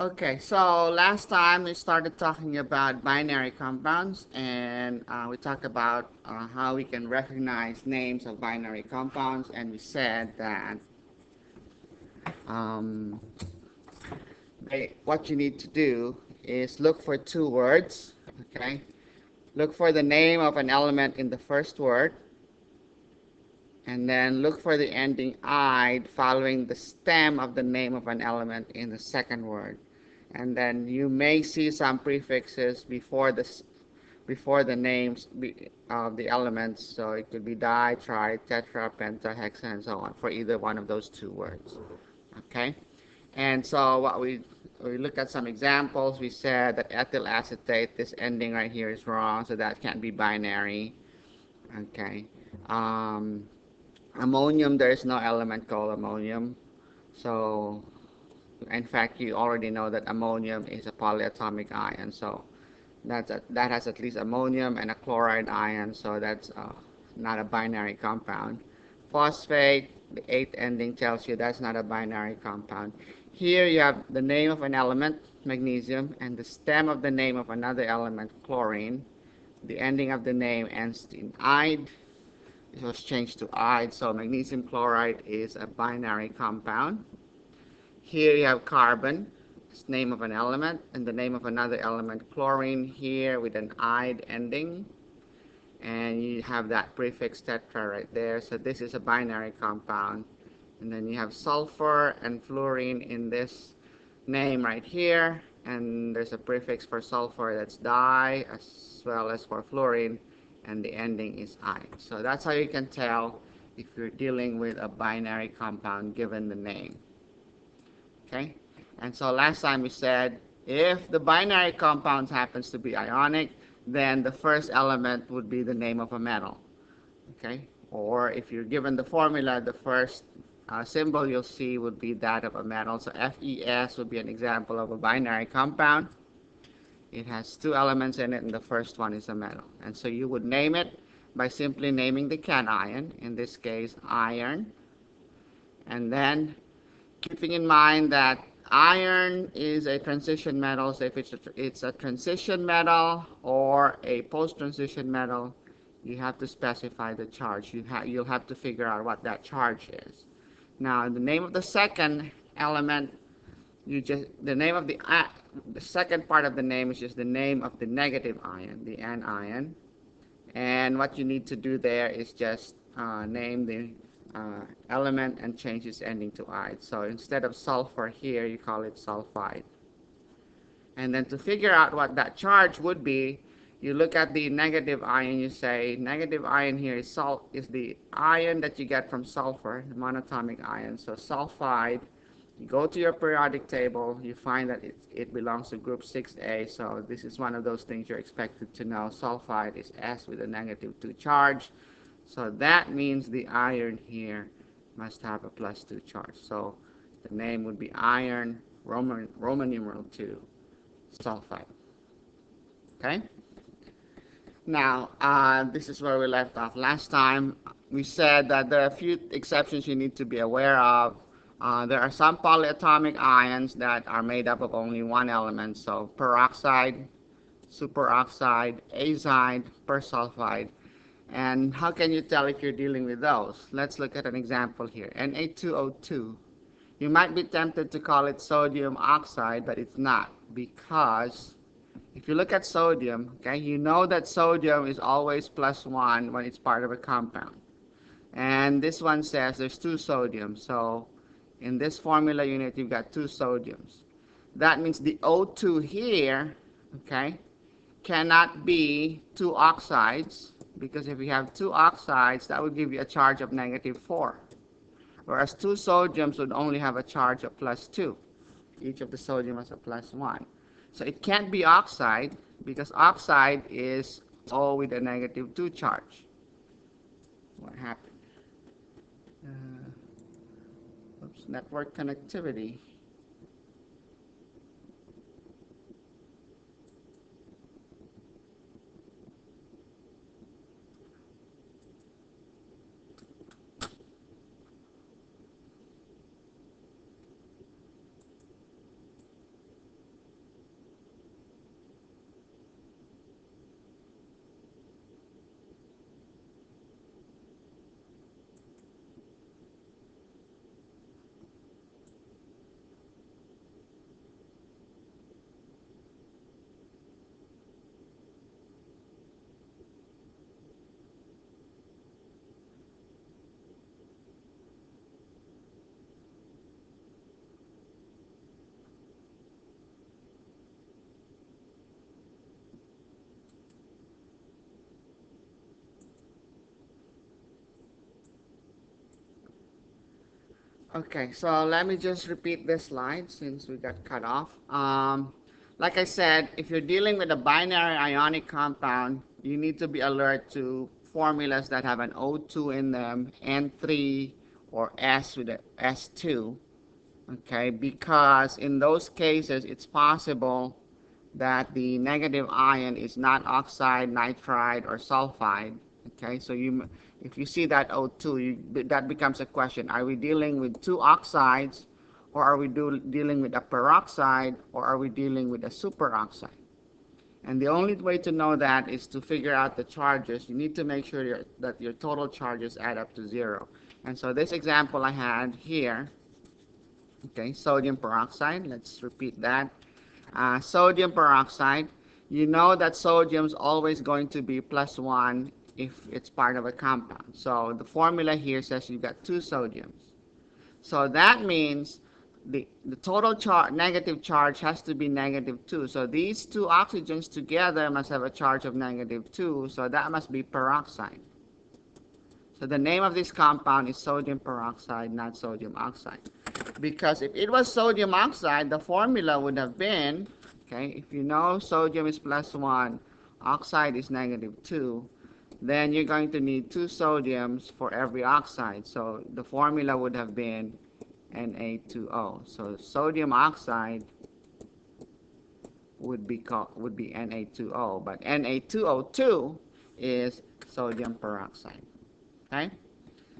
Okay, so last time we started talking about binary compounds, and we talked about how we can recognize names of binary compounds, and we said that um, what you need to do is look for two words, okay? Look for the name of an element in the first word, and then look for the ending "ide" following the stem of the name of an element in the second word. And then you may see some prefixes before the names of the elements. So it could be di, tri, tetra, penta, hexa, and so on for either one of those two words. Okay? And so we looked at some examples. We said that ethyl acetate, this ending right here is wrong, so that can't be binary. Okay. Um, Ammonium, there is no element called ammonium. So in fact, you already know that ammonium is a polyatomic ion. So that has at least ammonium and a chloride ion, so that's not a binary compound. Phosphate, the eighth ending tells you that's not a binary compound. Here you have the name of an element, magnesium, and the stem of the name of another element, chlorine. The ending of the name ends in "ide." It was changed to "ide," so magnesium chloride is a binary compound. Here you have carbon, it's name of an element, and the name of another element, chlorine, here with an "ide" ending. And you have that prefix tetra right there. So this is a binary compound. And then you have sulfur and fluorine in this name right here. And there's a prefix for sulfur that's di, as well as for fluorine. And the ending is "ide." So that's how you can tell if you're dealing with a binary compound given the name. Okay? And so last time we said if the binary compound happens to be ionic, then the first element would be the name of a metal. Okay? Or if you're given the formula, the first symbol you'll see would be that of a metal. So FeS would be an example of a binary compound. It has two elements in it, and the first one is a metal. And so you would name it by simply naming the cation, in this case iron, and then keeping in mind that iron is a transition metal, so if it's a transition metal or a post-transition metal, you have to specify the charge. You'll have to figure out what that charge is. Now, the name of the second element, the name of the second part of the name is just the name of the negative ion, the anion. And what you need to do there is just name the element and change its ending to "ide." So instead of sulfur here, you call it sulfide. And then to figure out what that charge would be, you look at the negative ion, you say negative ion here is the ion that you get from sulfur, the monatomic ion. So sulfide, you go to your periodic table, you find that it belongs to group 6A, so this is one of those things you're expected to know. Sulfide is S with a -2 charge, so that means the iron here must have a +2 charge. So the name would be iron, Roman numeral 2, sulfide. Okay? Now, this is where we left off last time. We said that there are a few exceptions you need to be aware of. There are some polyatomic ions that are made up of only one element, so peroxide, superoxide, azide, persulfide. And how can you tell if you're dealing with those? Let's look at an example here, Na2O2. You might be tempted to call it sodium oxide, but it's not, because if you look at sodium, okay, you know that sodium is always +1 when it's part of a compound. And this one says there's 2 sodiums. So in this formula unit, you've got 2 sodiums. That means the O2 here, okay, cannot be 2 oxides, because if you have 2 oxides, that would give you a charge of -4. Whereas 2 sodiums would only have a charge of +2. Each of the sodium has a +1. So it can't be oxide, because oxide is O with a -2 charge. What happened? Oops, network connectivity. Okay, so let me just repeat this slide since we got cut off. Like I said, if you're dealing with a binary ionic compound, you need to be alert to formulas that have an O2 in them, N3, or S with a S2. Okay, because in those cases, it's possible that the negative ion is not oxide, nitride, or sulfide. Okay, so if you see that O2, that becomes a question. Are we dealing with two oxides, or are we dealing with a peroxide, or are we dealing with a superoxide? And the only way to know that is to figure out the charges. You need to make sure that your total charges add up to zero. And so this example I had here, okay, sodium peroxide, let's repeat that. Sodium peroxide, you know that sodium is always going to be +1 if it's part of a compound. So the formula here says you've got two sodiums. So that means the total negative charge has to be -2. So these two oxygens together must have a charge of -2. So that must be peroxide. So the name of this compound is sodium peroxide, not sodium oxide. Because if it was sodium oxide, the formula would have been, okay, if you know sodium is +1, oxide is -2, then you're going to need two sodiums for every oxide. So the formula would have been Na2O. So sodium oxide would be Na2O, but Na2O2 is sodium peroxide. Okay?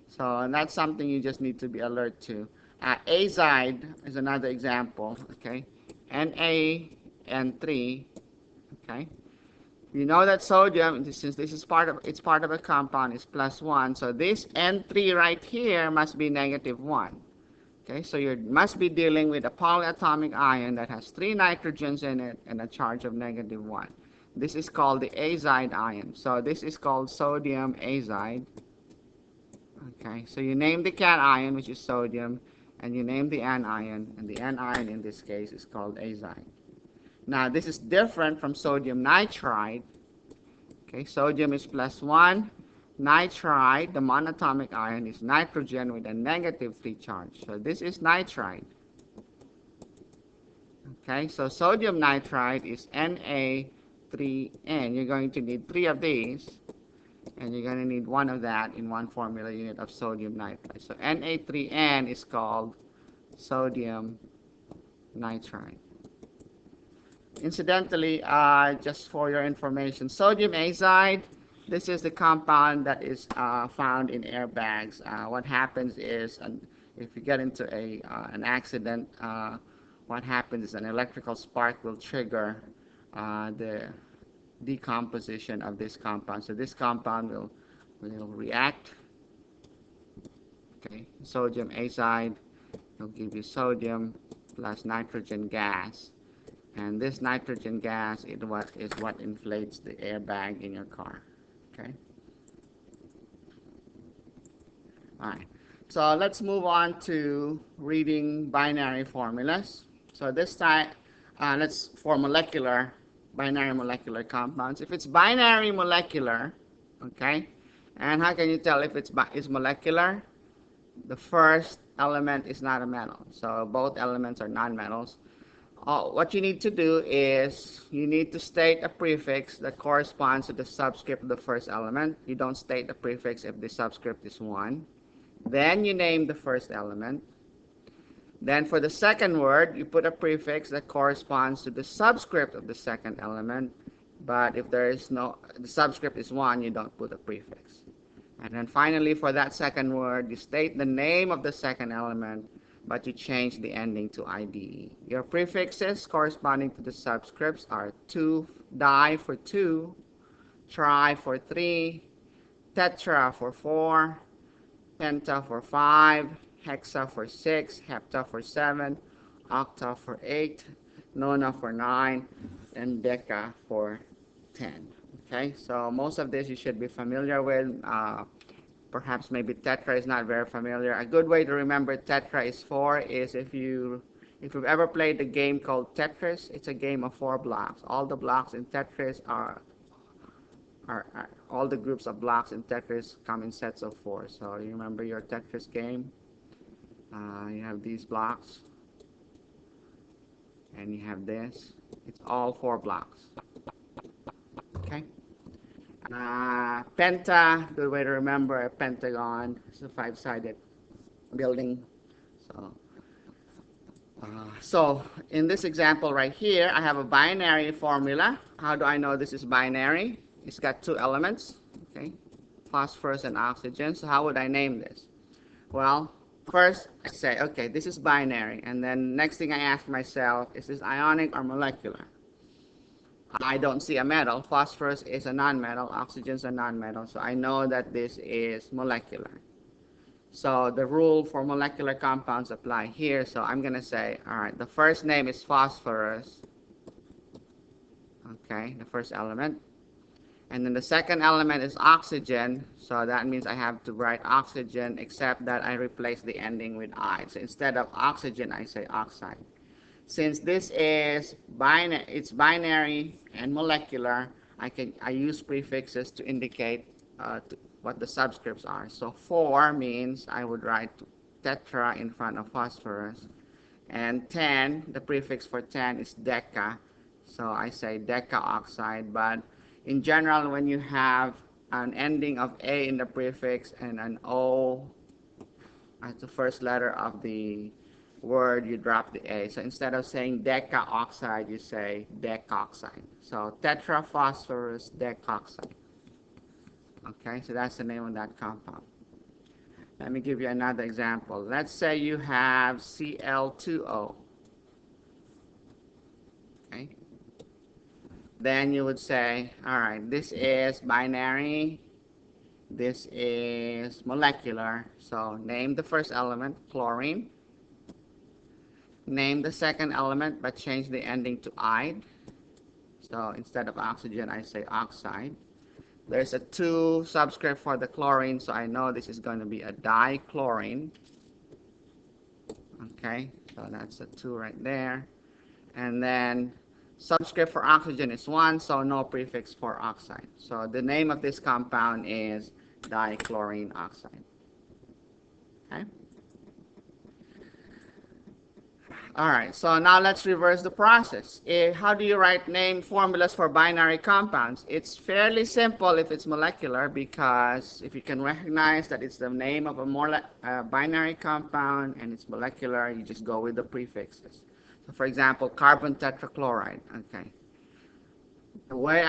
So that's something you just need to be alert to. Azide is another example. Okay, NaN3. Okay, you know that sodium, since this is part of a compound, is +1. So this N3 right here must be -1. Okay, so you must be dealing with a polyatomic ion that has 3 nitrogens in it and a charge of -1. This is called the azide ion. So this is called sodium azide. Okay, so you name the cation, which is sodium, and you name the anion, and the anion in this case is called azide. Now, this is different from sodium nitride. Okay, sodium is +1. Nitride, the monatomic ion, is nitrogen with a -3 charge. So this is nitride. Okay, so sodium nitride is Na3N. You're going to need 3 of these. And you're going to need 1 of that in 1 formula unit of sodium nitride. So Na3N is called sodium nitride. Incidentally, just for your information, sodium azide, this is the compound that is found in airbags. What happens is, if you get into an accident, what happens is an electrical spark will trigger the decomposition of this compound. So this compound will react. Okay, sodium azide will give you sodium plus nitrogen gas, and this nitrogen gas is what inflates the airbag in your car. Okay. All right. So let's move on to reading binary formulas. So this time, for binary molecular compounds. If it's binary molecular, okay, and how can you tell if it's molecular? The first element is not a metal, so both elements are non-metals. What you need to do is you need to state a prefix that corresponds to the subscript of the first element. You don't state the prefix if the subscript is 1. Then you name the first element. Then for the second word, you put a prefix that corresponds to the subscript of the second element. But if the subscript is 1, you don't put a prefix. And then finally, for that second word, you state the name of the second element, but you change the ending to IDE. Your prefixes corresponding to the subscripts are di for 2, tri for 3, tetra for 4, penta for 5, hexa for 6, hepta for 7, octa for 8, nona for 9, and deca for 10. Okay, so most of this you should be familiar with. Perhaps maybe tetra is not very familiar. A good way to remember tetra is 4 is if you've ever played a game called Tetris. It's a game of 4 blocks. All the blocks in Tetris all the groups of blocks in Tetris come in sets of 4. So you remember your Tetris game? You have these blocks, and you have this. It's all 4 blocks. Okay. Penta, good way to remember a pentagon. It's a 5-sided building. So in this example right here, I have a binary formula. How do I know this is binary? It's got 2 elements, okay, phosphorus and oxygen. So how would I name this? Well, first I say, okay, this is binary, and then next thing I ask myself, is this ionic or molecular? I don't see a metal. Phosphorus is a nonmetal, oxygen is a nonmetal, so I know that this is molecular. So the rule for molecular compounds apply here. So I'm going to say, all right, the first name is phosphorus. Okay, the first element. And then the second element is oxygen. So that means I have to write oxygen, except that I replace the ending with I. So instead of oxygen, I say oxide. Since this is binary, it's binary and molecular, I use prefixes to indicate what the subscripts are. So 4 means I would write tetra in front of phosphorus. And 10, the prefix for 10 is deca. So I say deca oxide. But in general, when you have an ending of A in the prefix and an O as the first letter of the word, you drop the A. So instead of saying deca oxide, you say decoxide. So tetraphosphorus decoxide. Okay, so that's the name of that compound. Let me give you another example. Let's say you have Cl2O. Okay. Then you would say, all right, this is binary, this is molecular. So name the first element, chlorine. Name the second element, but change the ending to "ide." So instead of oxygen, I say oxide. There's a 2 subscript for the chlorine, so I know this is going to be a dichlorine. Okay, so that's a 2 right there. And then subscript for oxygen is 1, so no prefix for oxide. So the name of this compound is dichlorine oxide. Okay. All right, so now let's reverse the process. How do you write name formulas for binary compounds? It's fairly simple if it's molecular, because if you can recognize that it's the name of a binary compound and it's molecular, you just go with the prefixes. So for example, carbon tetrachloride. Okay. The way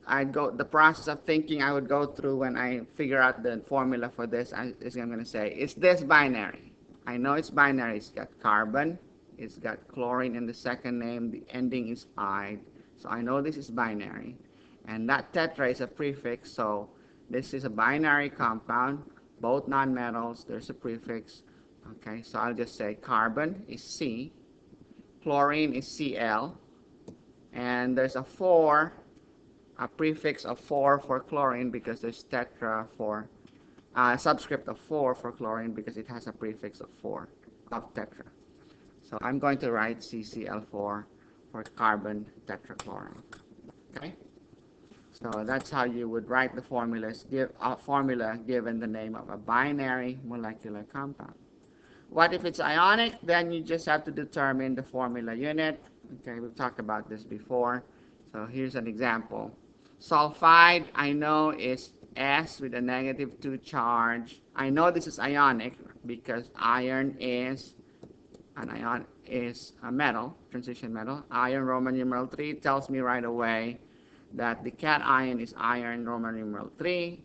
the process of thinking I would go through when I figure out the formula for this is I'm going to say, is this binary? I know it's binary. It's got carbon. It's got chlorine in the second name. The ending is "ide." So I know this is binary. And that tetra is a prefix, so this is a binary compound. Both nonmetals, there's a prefix. Okay, so I'll just say carbon is C, chlorine is Cl, and there's a 4, a prefix of 4 for chlorine because there's tetra for, subscript of 4 for chlorine because it has a prefix of 4 of tetra. So I'm going to write CCl4 for carbon tetrachloride. Okay? So that's how you would write the formulas, formula given the name of a binary molecular compound. What if it's ionic? Then you just have to determine the formula unit. Okay, we've talked about this before. So here's an example. Sulfide, I know, is S with a -2 charge. I know this is ionic because iron is a metal, transition metal. Iron Roman numeral 3 tells me right away that the cation is iron Roman numeral 3.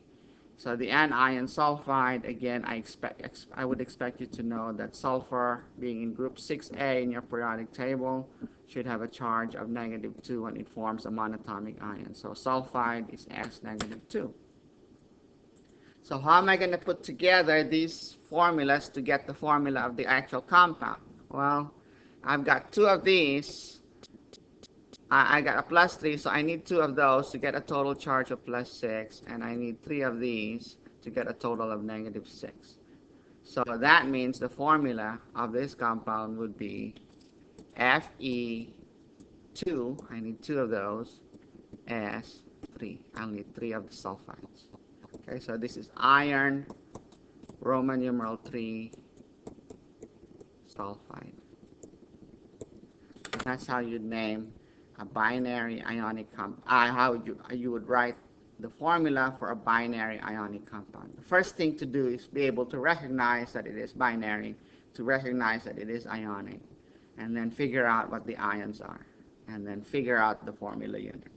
So the anion sulfide, again, I would expect you to know that sulfur, being in group 6A in your periodic table, should have a charge of -2 when it forms a monatomic ion. So sulfide is S -2. So how am I going to put together these formulas to get the formula of the actual compound? Well, I've got 2 of these. I got a +3, so I need 2 of those to get a total charge of +6, and I need 3 of these to get a total of -6. So that means the formula of this compound would be Fe2, I need 2 of those, S3, I'll need 3 of the sulfides. Okay, so this is iron, Roman numeral 3, sulfide. That's how you'd name a binary ionic compound. How you would write the formula for a binary ionic compound. The first thing to do is be able to recognize that it is binary, to recognize that it is ionic, and then figure out what the ions are, and then figure out the formula unit.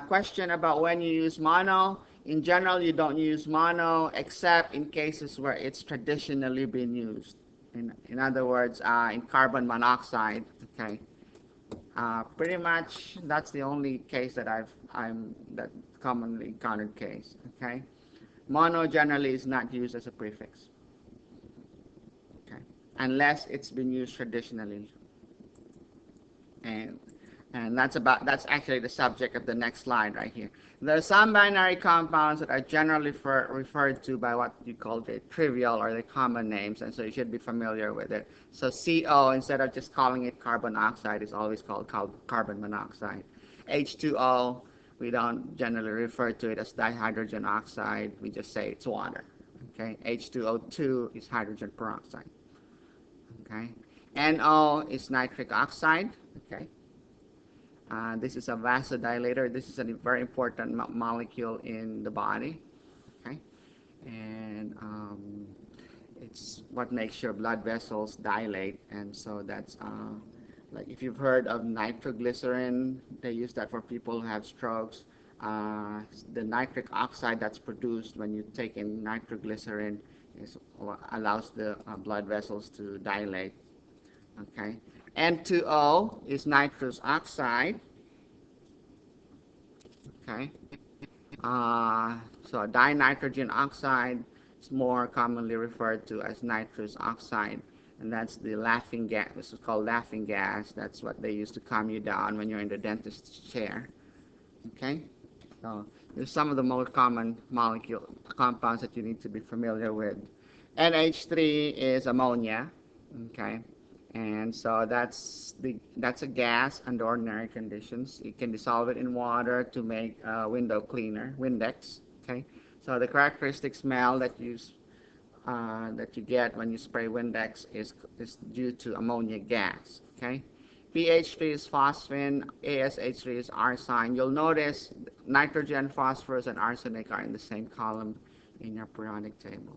Question about when you use mono. In general, you don't use mono except in cases where it's traditionally been used. In other words, in carbon monoxide. Okay. Pretty much that's the only case that that commonly encountered case. Okay. Mono generally is not used as a prefix. Okay. Unless it's been used traditionally. And that's actually the subject of the next slide right here. There are some binary compounds that are generally referred to by what you call the trivial or the common names, and so you should be familiar with it. So CO, instead of just calling it carbon dioxide, is always called carbon monoxide. H2O, we don't generally refer to it as dihydrogen oxide. We just say it's water. Okay. H2O2 is hydrogen peroxide. Okay. NO is nitric oxide. Okay. This is a vasodilator. This is a very important molecule in the body. Okay. And it's what makes your blood vessels dilate. And so that's like if you've heard of nitroglycerin, they use that for people who have strokes. The nitric oxide that's produced when you take in nitroglycerin allows the blood vessels to dilate. Okay. N2O is nitrous oxide. Okay. So dinitrogen oxide is more commonly referred to as nitrous oxide, and that's the laughing gas. This is called laughing gas. That's what they use to calm you down when you're in the dentist's chair. Okay. So there's some of the most common compounds that you need to be familiar with. NH3 is ammonia. Okay. And so that's a gas under ordinary conditions. You can dissolve it in water to make window cleaner, Windex. Okay, so the characteristic smell that you get when you spray Windex is due to ammonia gas. Okay, PH3 is phosphine, ASH3 is arsine. You'll notice nitrogen, phosphorus, and arsenic are in the same column in your periodic table.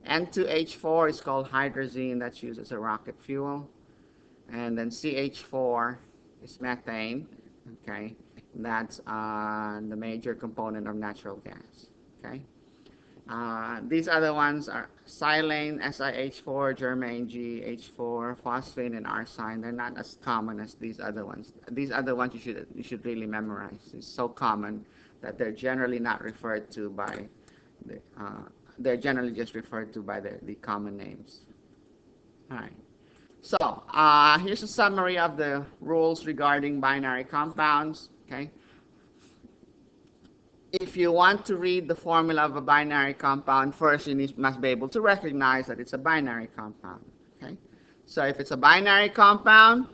N2H4 is called hydrazine. That's used as a rocket fuel. And then CH4 is methane. Okay, that's the major component of natural gas. Okay, these other ones are silane, SiH4, germane, GH4, phosphine, and arsine. They're not as common as these other ones. These other ones you should really memorize. It's so common that they're generally not referred to by the. They're generally just referred to by the common names. All right. So here's a summary of the rules regarding binary compounds. Okay. If you want to read the formula of a binary compound, first you must be able to recognize that it's a binary compound. Okay. So if it's a binary compound,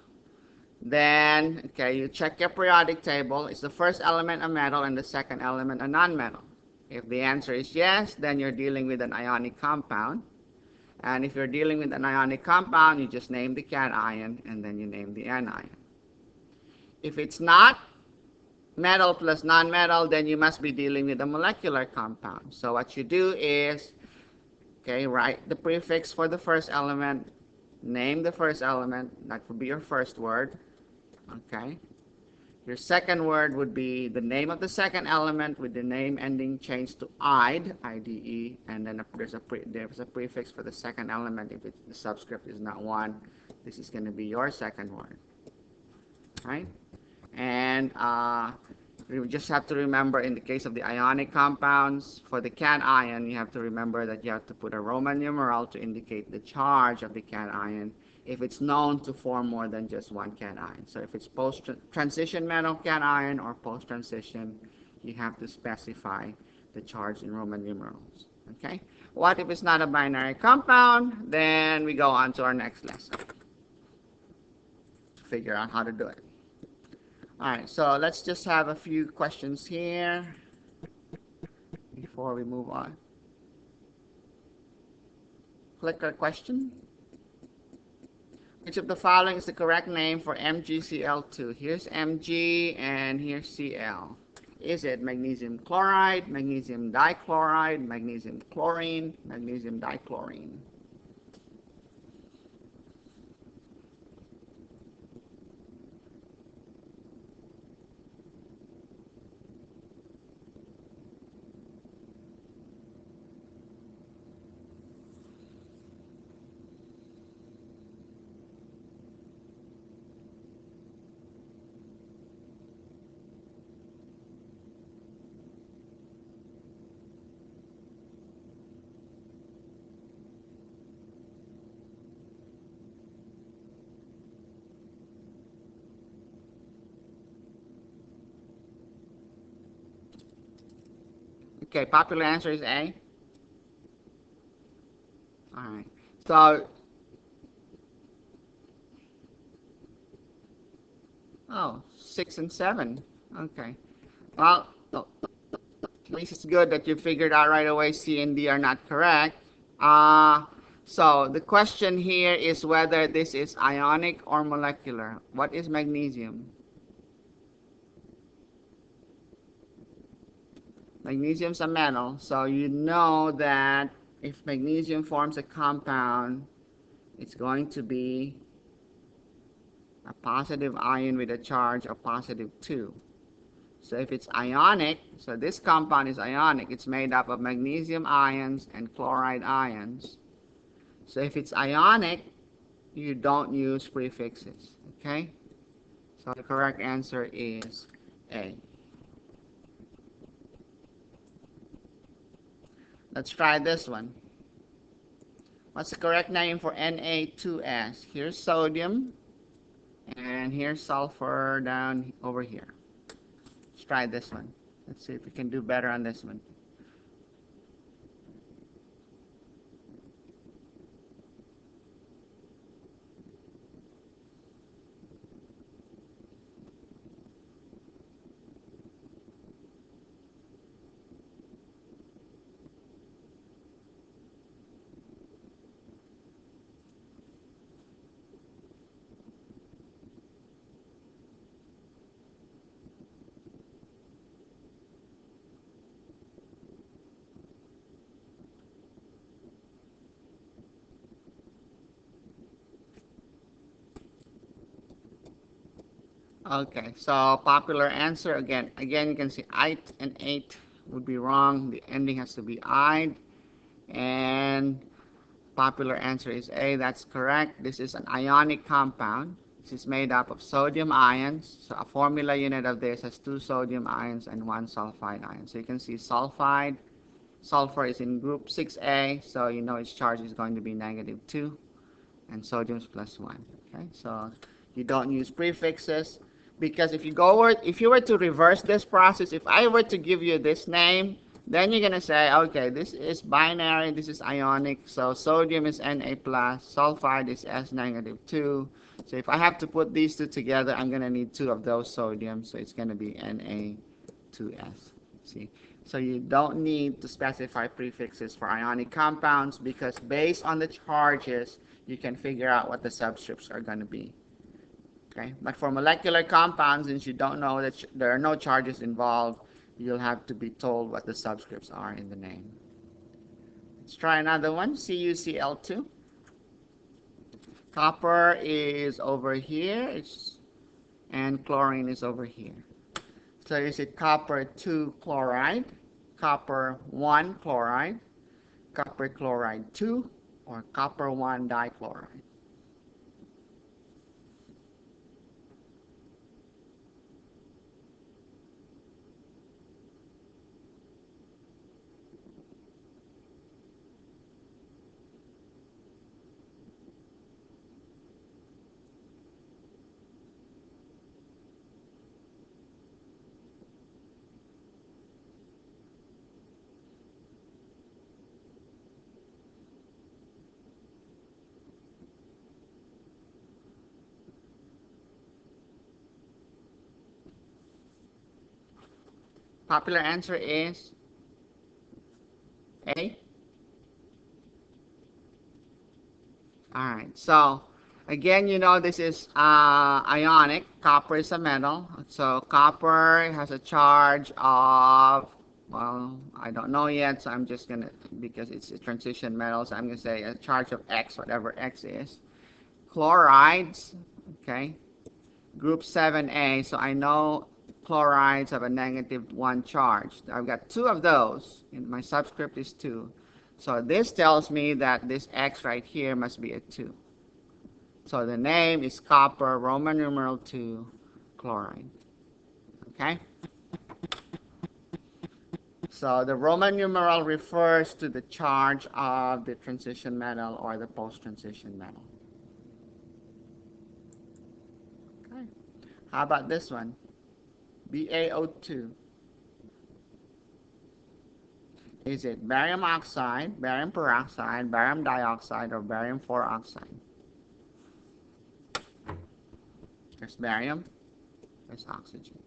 then you check your periodic table. Is the first element a metal and the second element a nonmetal? If the answer is yes, then you're dealing with an ionic compound. And if you're dealing with an ionic compound, you just name the cation and then you name the anion. If it's not metal plus nonmetal, then you must be dealing with a molecular compound. So what you do is, write the prefix for the first element, name the first element, that would be your first word. Okay. Your second word would be the name of the second element with the name ending changed to ide, IDE, and then there's a prefix for the second element. If the subscript is not 1, this is going to be your second word. Right? And you just have to remember in the case of the ionic compounds, for the cation, you have to remember that you have to put a Roman numeral to indicate the charge of the cation if it's known to form more than just one cation. So if it's post-transition metal cation or post-transition, you have to specify the charge in Roman numerals. Okay? What if it's not a binary compound? Then we go on to our next lesson to figure out how to do it. All right, so let's just have a few questions here before we move on. Click a question. which of the following is the correct name for MgCl2? Here's Mg and here's Cl. Is it magnesium chloride, magnesium dichloride, magnesium chlorine, magnesium dichlorine? Okay, popular answer is A. All right. So, oh, 6 and 7. Okay. Well, at least it's good that you figured out right away C and D are not correct. So the question here is whether this is ionic or molecular. What is magnesium? Magnesium's a metal, so you know that if magnesium forms a compound, it's going to be a positive ion with a charge of positive 2. So if it's ionic, so this compound is ionic, it's made up of magnesium ions and chloride ions. So if it's ionic, you don't use prefixes, okay? So the correct answer is A. Let's try this one. What's the correct name for Na2S? Here's sodium, and here's sulfur down over here. Let's try this one. Let's see if we can do better on this one. Okay, so popular answer again. Again, you can see "ite" and "ate" would be wrong. The ending has to be "ide," and popular answer is A. That's correct. This is an ionic compound. This is made up of sodium ions. So a formula unit of this has 2 sodium ions and 1 sulfide ion. So you can see sulfide. Sulfur is in group 6A, so you know its charge is going to be -2, and sodium is +1. Okay, so you don't use prefixes. Because if you were to reverse this process, if I were to give you this name, then you're gonna say, okay, this is binary, this is ionic, so sodium is Na plus, sulfide is S-2. So if I have to put these two together, I'm gonna need 2 of those sodium, so it's gonna be Na2S. See, so you don't need to specify prefixes for ionic compounds because based on the charges, you can figure out what the subscripts are gonna be. Okay, but for molecular compounds, since you don't know that there are no charges involved, you'll have to be told what the subscripts are in the name. Let's try another one, CuCl2. Copper is over here, and chlorine is over here. So is it copper 2 chloride, copper 1 chloride, copper chloride 2, or copper 1 dichloride? Popular answer is A. All right, so Again, you know this is ionic. Copper is a metal. So copper has a charge of, well, I don't know yet, so I'm just going to, because it's a transition metal, so I'm going to say a charge of X, whatever X is. Chlorides, okay, group 7A, so I know chlorides have a -1 charge. I've got two of those, and my subscript is 2. So this tells me that this X right here must be a 2. So the name is copper, Roman numeral 2, chloride. Okay? So the Roman numeral refers to the charge of the transition metal or the post-transition metal. Okay. How about this one? BaO2. Is it barium oxide, barium peroxide, barium dioxide, or barium 4 oxide? There's barium, there's oxygen.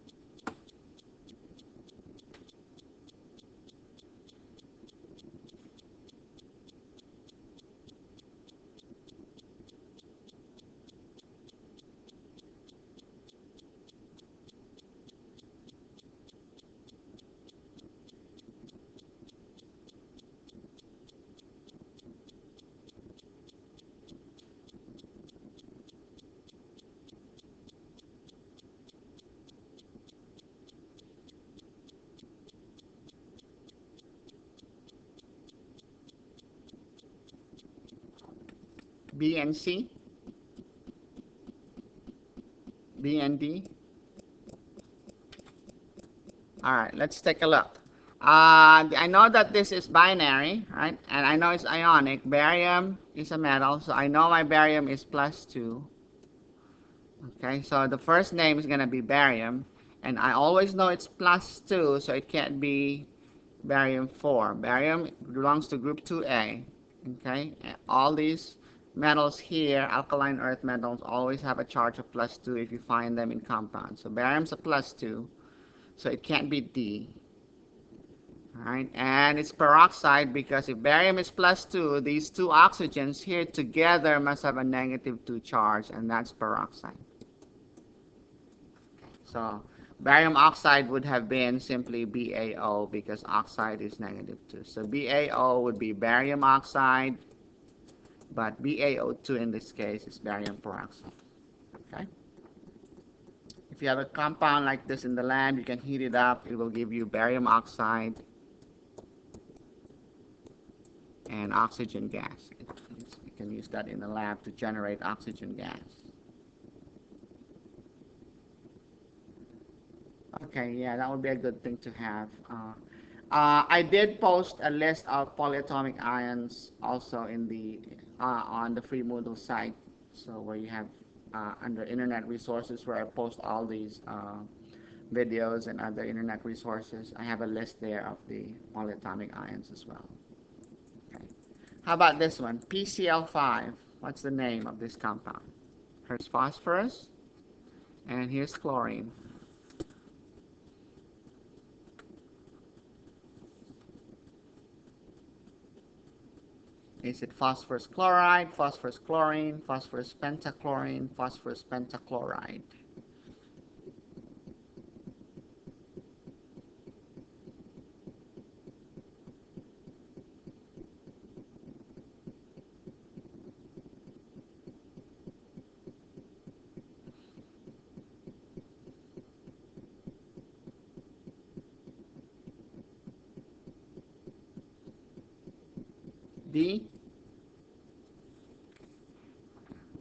B and C, B and D. All right, let's take a look. I know that this is binary, right? And I know it's ionic. Barium is a metal, so I know my barium is +2. Okay, so the first name is going to be barium. And I always know it's +2, so it can't be barium 4. Barium belongs to group 2A. Okay, and all these metals here, alkaline earth metals, always have a charge of +2 if you find them in compounds. So barium's a +2, so it can't be D. Alright, and it's peroxide because if barium is +2, these two oxygens here together must have a -2 charge, and that's peroxide. So barium oxide would have been simply BaO because oxide is -2. So BaO would be barium oxide, but BaO2 in this case is barium peroxide. Okay. If you have a compound like this in the lab, you can heat it up. It will give you barium oxide and oxygen gas. You can use that in the lab to generate oxygen gas. Okay, yeah, that would be a good thing to have. I did post a list of polyatomic ions also in the on the free Moodle site, so where you have under internet resources where I post all these videos and other internet resources. I have a list there of the polyatomic ions as well. Okay. How about this one? PCl5. What's the name of this compound? Here's phosphorus, and here's chlorine. Is it phosphorus chloride, phosphorus chlorine, phosphorus pentachlorine, phosphorus pentachloride? D?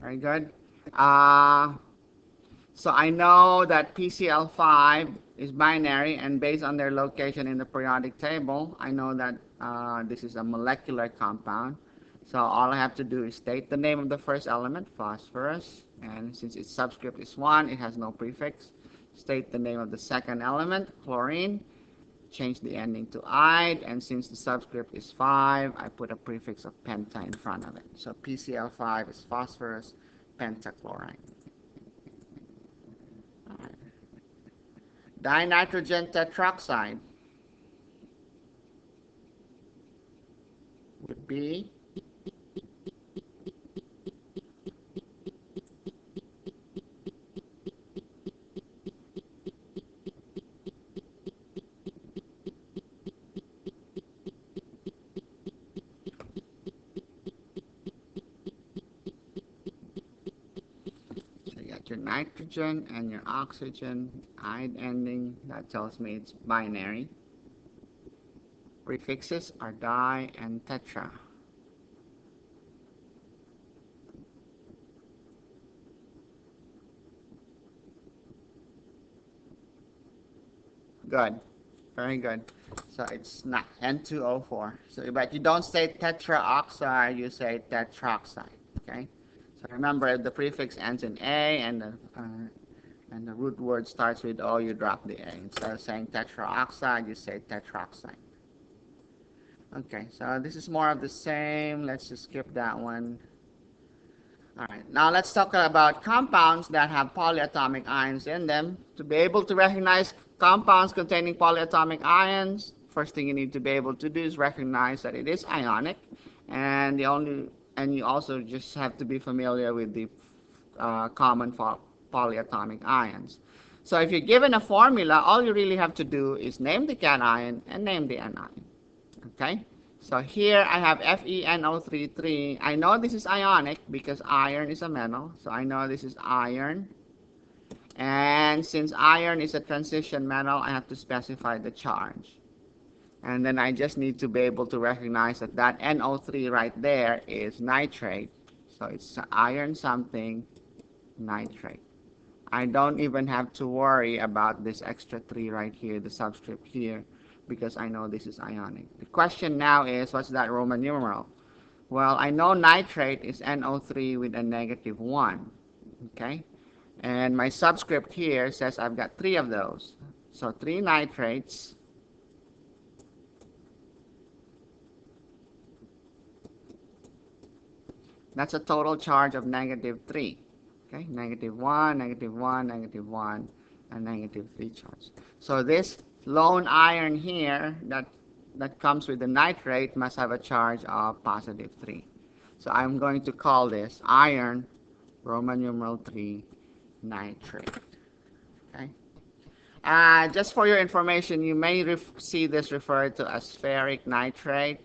Very good. Uh, so I know that PCl5 is binary, and based on their location in the periodic table, I know that this is a molecular compound. So all I have to do is state the name of the first element, phosphorus, and since its subscript is 1, it has no prefix. State the name of the second element, chlorine, change the ending to "ide," and since the subscript is 5, I put a prefix of penta in front of it. So PCl5 is phosphorus pentachloride. Right. Dinitrogen tetroxide would be your nitrogen and your oxygen, ide ending, that tells me it's binary. Prefixes are di and tetra. Good. Very good. So it's not N2O4. So, but you don't say tetraoxide, you say tetroxide. Okay. So remember, if the prefix ends in A and the root word starts with O, you drop the A. Instead of saying tetraoxide, you say tetroxide. Okay. So this is more of the same. Let's just skip that one. All right, now let's talk about compounds that have polyatomic ions in them. To be able to recognize compounds containing polyatomic ions, first thing you need to be able to do is recognize that it is ionic, and you also just have to be familiar with the common polyatomic ions. So if you're given a formula, all you really have to do is name the cation and name the anion. Okay? So here I have FeNO33. I know this is ionic because iron is a metal. So I know this is iron. And since iron is a transition metal, I have to specify the charge. And then I just need to be able to recognize that that NO3 right there is nitrate. So it's iron something nitrate. I don't even have to worry about this extra 3 right here, the subscript here, because I know this is ionic. The question now is, what's that Roman numeral? Well, I know nitrate is NO3 with a -1, okay? And my subscript here says I've got 3 of those. So 3 nitrates. That's a total charge of -3. Okay, -1, -1, -1, and -3 charge. So this lone iron here that comes with the nitrate must have a charge of +3. So I'm going to call this iron, Roman numeral 3, nitrate. Okay. Just for your information, you may see this referred to as ferric nitrate.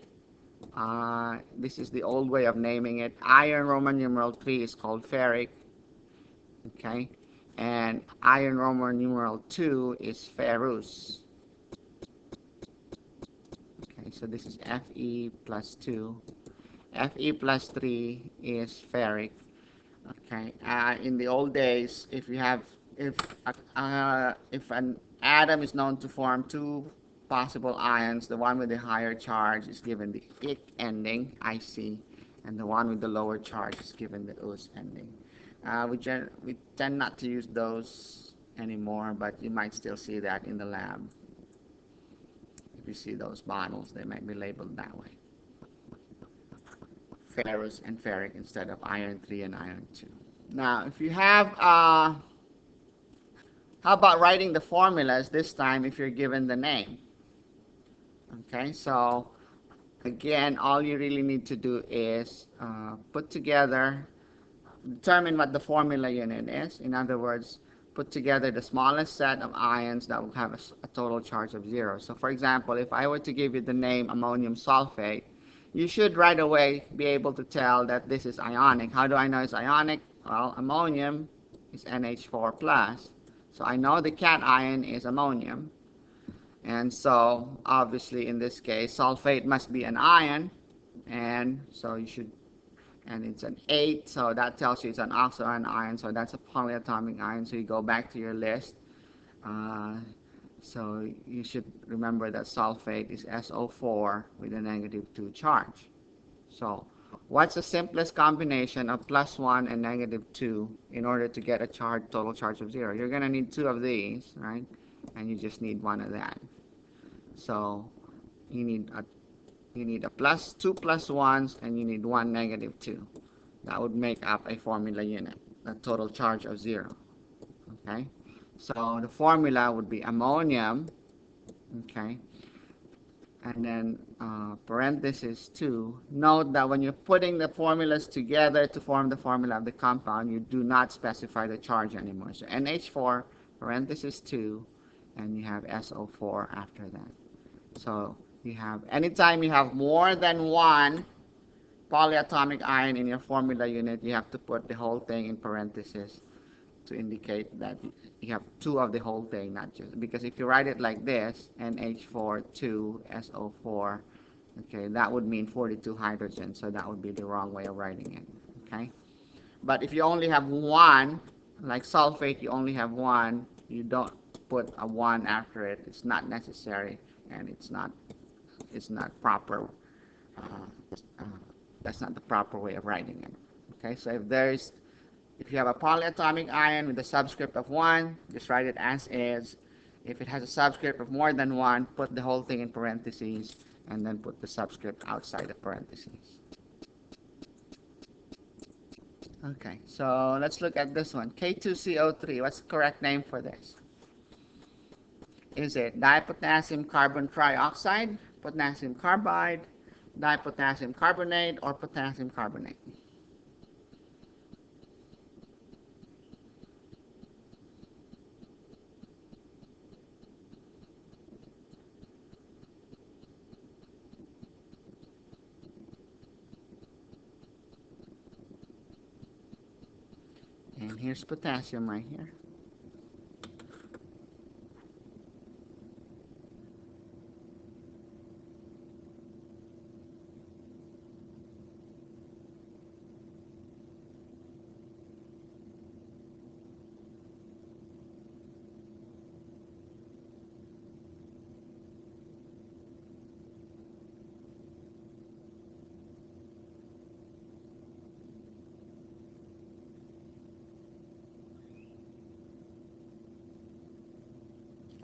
This is the old way of naming it. Iron Roman numeral 3 is called ferric. Okay. And iron Roman numeral 2 is ferrous. Okay, so this is Fe plus 2. Fe plus 3 is ferric. Okay. In the old days, if an atom is known to form 2 possible ions, the one with the higher charge is given the ic ending, IC, and the one with the lower charge is given the us ending. We tend not to use those anymore, but you might still see that in the lab. If you see those bottles, they might be labeled that way. Ferrous and ferric instead of iron 3 and iron 2. Now, if you have, how about writing the formulas this time if you're given the name? Okay, so again, all you really need to do is put together, determine what the formula unit is. In other words, put together the smallest set of ions that will have a total charge of 0. So for example, if I were to give you the name ammonium sulfate, you should right away be able to tell that this is ionic. How do I know it's ionic? Well, ammonium is NH4+. So I know the cation is ammonium. And so obviously in this case, sulfate must be an ion. And so you should, and it's an 8, so that tells you it's an oxide ion, so that's a polyatomic ion. So you go back to your list. So you should remember that sulfate is SO4 with a -2 charge. So what's the simplest combination of +1 and -2 in order to get a total charge of 0? You're going to need 2 of these, right? And you just need 1 of that. So you need a 2 +1s, and you need 1 -2. That would make up a formula unit, a total charge of 0. Okay, so the formula would be ammonium, okay, and then parenthesis 2. Note that when you're putting the formulas together to form the formula of the compound, you do not specify the charge anymore. So NH4 parenthesis 2, and you have SO4 after that. So you have, anytime you have more than 1 polyatomic ion in your formula unit, you have to put the whole thing in parentheses to indicate that you have two of the whole thing, not just, because if you write it like this, NH4 2 SO4, okay, that would mean 42 hydrogen, so that would be the wrong way of writing it. Okay, but if you only have one, like sulfate, you only have one, you don't put a 1 after it. It's not necessary, and it's not proper. Uh, that's not the proper way of writing it. Okay, so if you have a polyatomic ion with a subscript of 1, just write it as is. If it has a subscript of more than 1, put the whole thing in parentheses and then put the subscript outside the parentheses. Okay, so let's look at this one. K2CO3, what's the correct name for this? Is it dipotassium carbon trioxide, potassium carbide, dipotassium carbonate, or potassium carbonate? And here's potassium right here.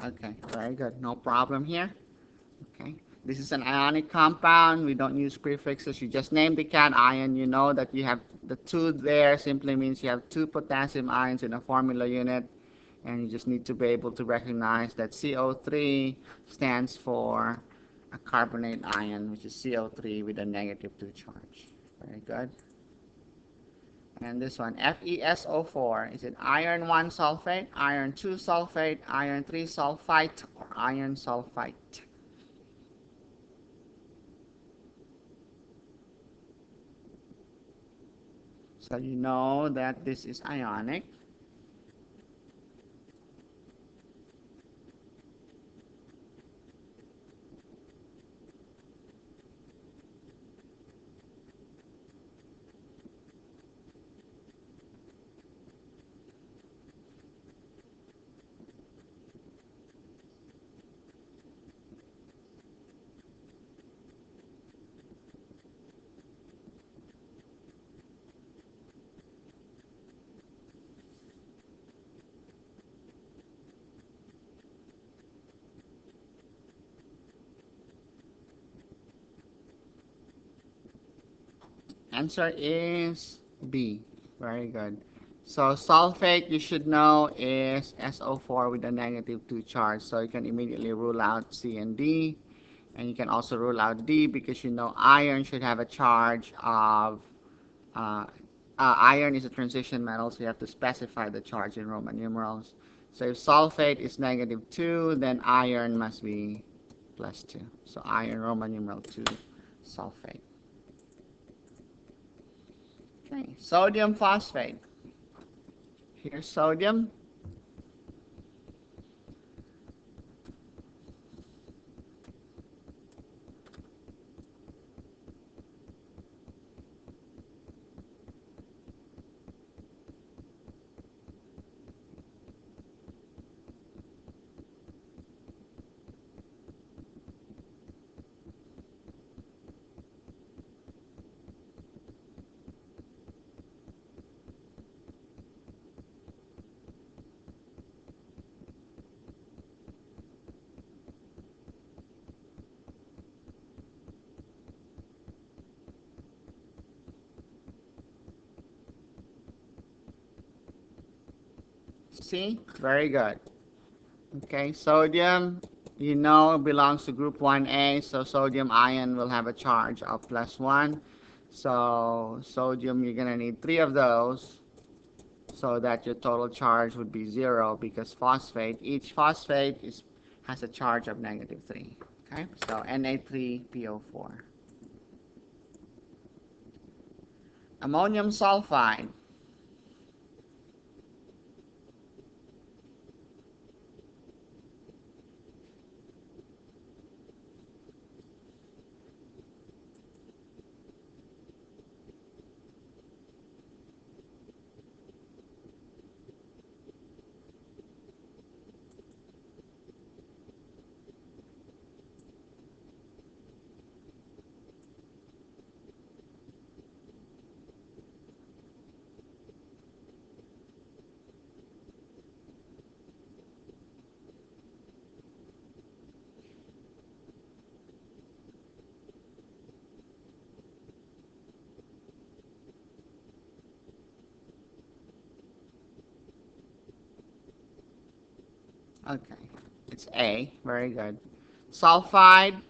Okay, very good. No problem here. Okay, this is an ionic compound. We don't use prefixes. You just name the cation. You know that you have the 2 there simply means you have 2 potassium ions in a formula unit. And you just need to be able to recognize that CO3 stands for a carbonate ion, which is CO3 with a negative 2 charge. Very good. And this one, FeSO4, is it iron 1 sulfate, iron 2 sulfate, iron 3 sulfite, or iron sulfite? So you know that this is ionic. Answer is B. Very good. So sulfate, you should know, is SO4 with a negative 2 charge. So you can immediately rule out C and D. And you can also rule out D because you know iron should have a charge of, iron is a transition metal, so you have to specify the charge in Roman numerals. So if sulfate is negative 2, then iron must be plus 2. So iron Roman numeral 2 sulfate. Okay, sodium phosphate. Here's sodium. See? Very good. Okay, sodium, you know, belongs to group 1A, so sodium ion will have a charge of plus 1. So sodium, you're going to need 3 of those so that your total charge would be 0 because phosphate, each phosphate has a charge of negative 3. Okay, so Na3PO4. Ammonium sulfide. Okay, it's A. Very good. Sulfide.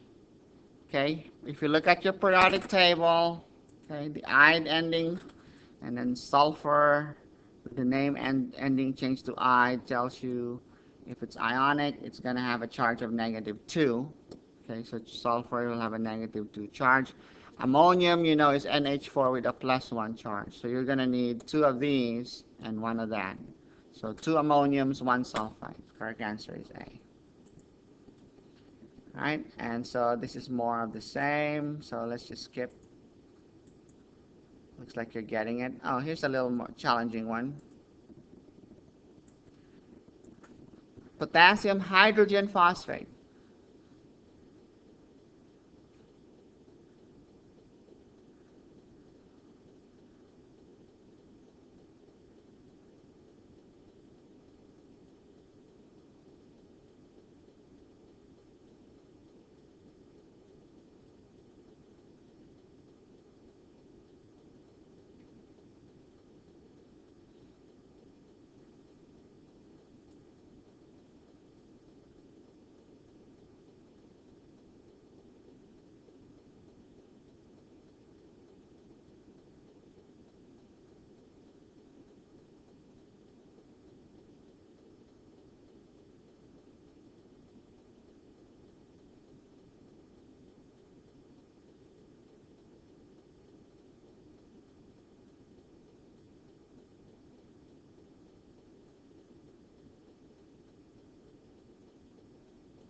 Okay, if you look at your periodic table, okay, the ide ending and then sulfur, the name ending changed to I tells you if it's ionic, it's going to have a charge of -2. Okay, so sulfur will have a -2 charge. Ammonium, you know, is NH4 with a +1 charge. So you're going to need two of these and one of that. So two ammoniums, one sulfide. Correct answer is A. Right, and so this is more of the same. So let's just skip. Looks like you're getting it. Oh, here's a little more challenging one. Potassium hydrogen phosphate.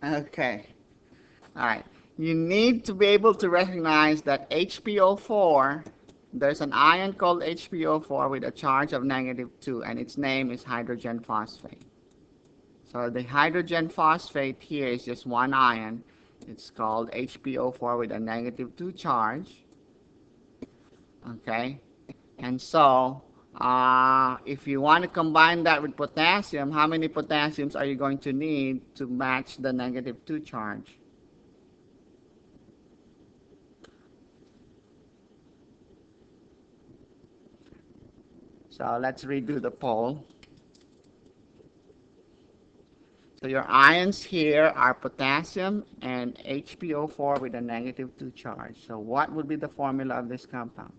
Okay. All right. You need to be able to recognize that HPO4, there's an ion called HPO4 with a charge of -2, and its name is hydrogen phosphate. So the hydrogen phosphate here is just one ion. It's called HPO4 with a -2 charge. Okay. And so, if you want to combine that with potassium, how many potassiums are you going to need to match the -2 charge? So let's redo the poll. So your ions here are potassium and HPO4 with a -2 charge. So what would be the formula of this compound?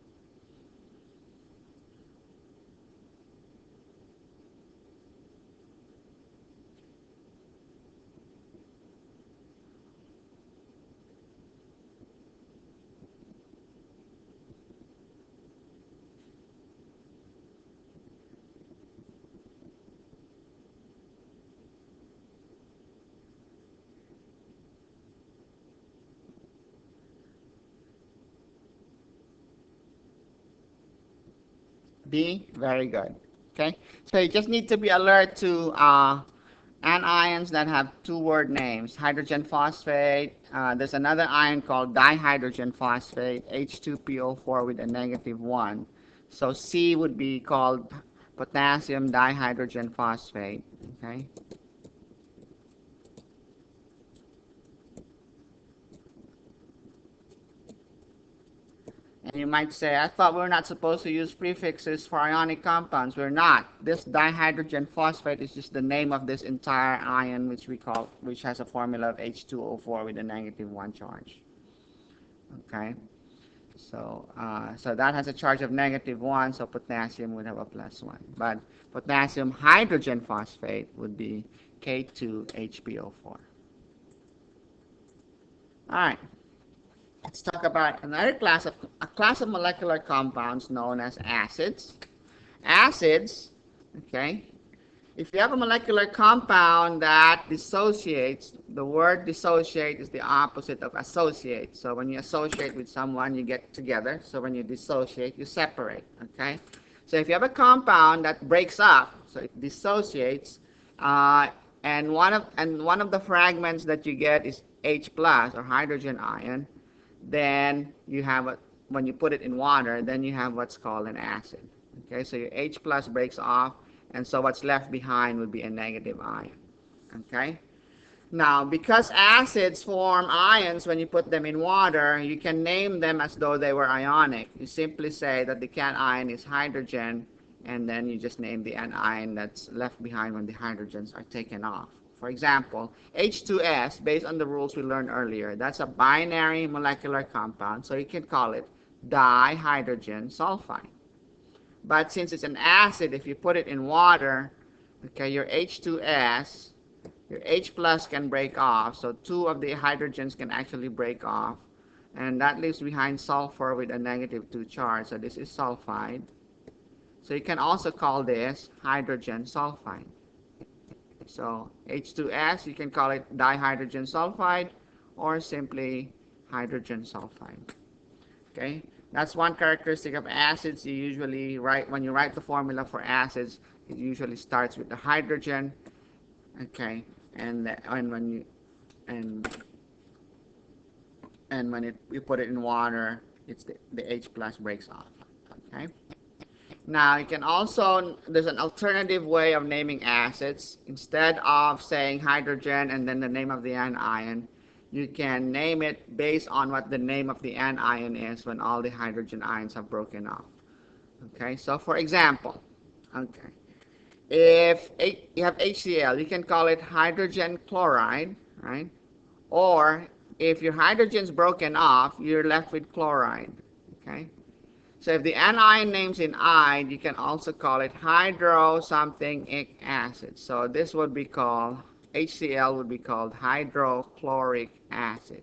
B, very good. Okay, so you just need to be alert to anions that have two-word names. Hydrogen phosphate. There's another ion called dihydrogen phosphate, H2PO4 with a -1. So C would be called potassium dihydrogen phosphate. Okay. And you might say, I thought we were not supposed to use prefixes for ionic compounds. We're not. This dihydrogen phosphate is just the name of this entire ion, which has a formula of H2O4 with a -1 charge. Okay. So that has a charge of -1, so potassium would have a +1. But potassium hydrogen phosphate would be K2HPO4. All right. Let's talk about another class of molecular compounds known as acids. Acids, okay. If you have a molecular compound that dissociates, the word dissociate is the opposite of associate. So when you associate with someone, you get together. So when you dissociate, you separate, okay? So if you have a compound that breaks up, so it dissociates, and one of the fragments that you get is H plus or hydrogen ion, then you have when you put it in water, then you have what's called an acid. Okay, so your H plus breaks off, and so what's left behind would be a negative ion. Okay. Now, because acids form ions when you put them in water, you can name them as though they were ionic. You simply say that the cation is hydrogen, and then you just name the anion that's left behind when the hydrogens are taken off For example, H2S, based on the rules we learned earlier, that's a binary molecular compound, so you can call it dihydrogen sulfide. But since it's an acid, if you put it in water, okay, your H2S, your H plus can break off, so two of the hydrogens can actually break off, and that leaves behind sulfur with a -2 charge, so this is sulfide. So you can also call this hydrogen sulfide. So H2S, you can call it dihydrogen sulfide or simply hydrogen sulfide. Okay, that's one characteristic of acids. You usually write, when you write the formula for acids, it usually starts with the hydrogen. Okay, and when you and when you put it in water, it's the H plus breaks off. Okay. Now you can also, there's an alternative way of naming acids. Instead of saying hydrogen and then the name of the anion, you can name it based on what the name of the anion is when all the hydrogen ions have broken off. Okay, so for example, okay, if you have HCl, you can call it hydrogen chloride, right? Or if your hydrogen's broken off, you're left with chloride. Okay. So if the anion name's in ide, you can also call it hydro something ic acid. So this would be called, HCl would be called hydrochloric acid.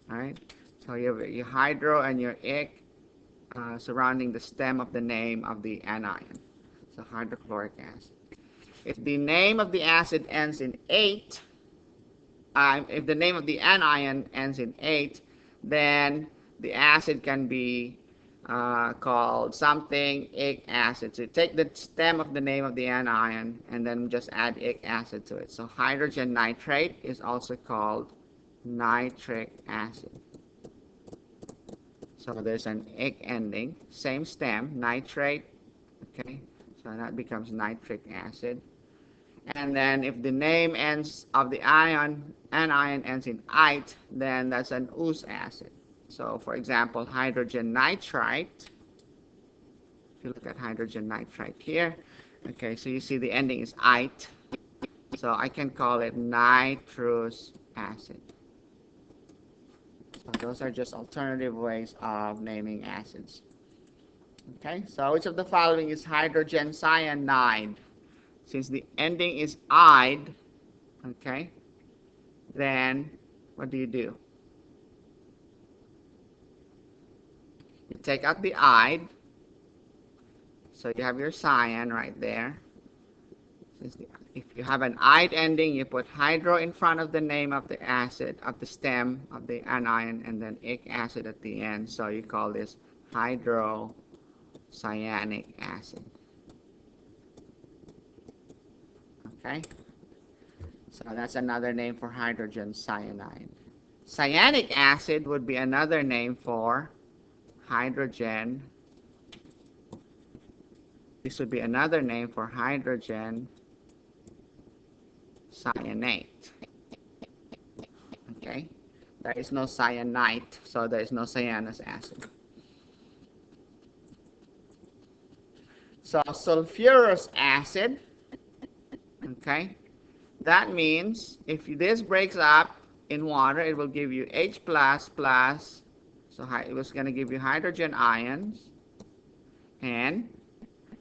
All right. So you have your hydro and your ic surrounding the stem of the name of the anion. So hydrochloric acid. If the name of the acid ends in 8, if the name of the anion ends in 8, then the acid can be called something ic acid. So you take the stem of the name of the anion and then just add ic acid to it. So hydrogen nitrate is also called nitric acid. So there's an ic ending, same stem, nitrate. Okay, so that becomes nitric acid. And then if the name ends of the anion ends in ite, then that's an ous acid. So for example, hydrogen nitrite, if you look at hydrogen nitrite here, okay, so you see the ending is ite, so I can call it nitrous acid. So those are just alternative ways of naming acids. Okay, so which of the following is hydrogen cyanide? Since the ending is ide, okay, then what do? You take out the ide, so you have your cyan right there. If you have an ide ending, you put hydro in front of the name of the acid, of the stem of the anion, and then ic acid at the end. So you call this hydrocyanic acid. Okay? So that's another name for hydrogen cyanide. Cyanic acid would be another name for hydrogen. This would be another name for hydrogen cyanate. Okay? There is no cyanite, so there is no cyanous acid. So sulfurous acid, okay? That means if this breaks up in water, it will give you H plus plus, so it was going to give you hydrogen ions, and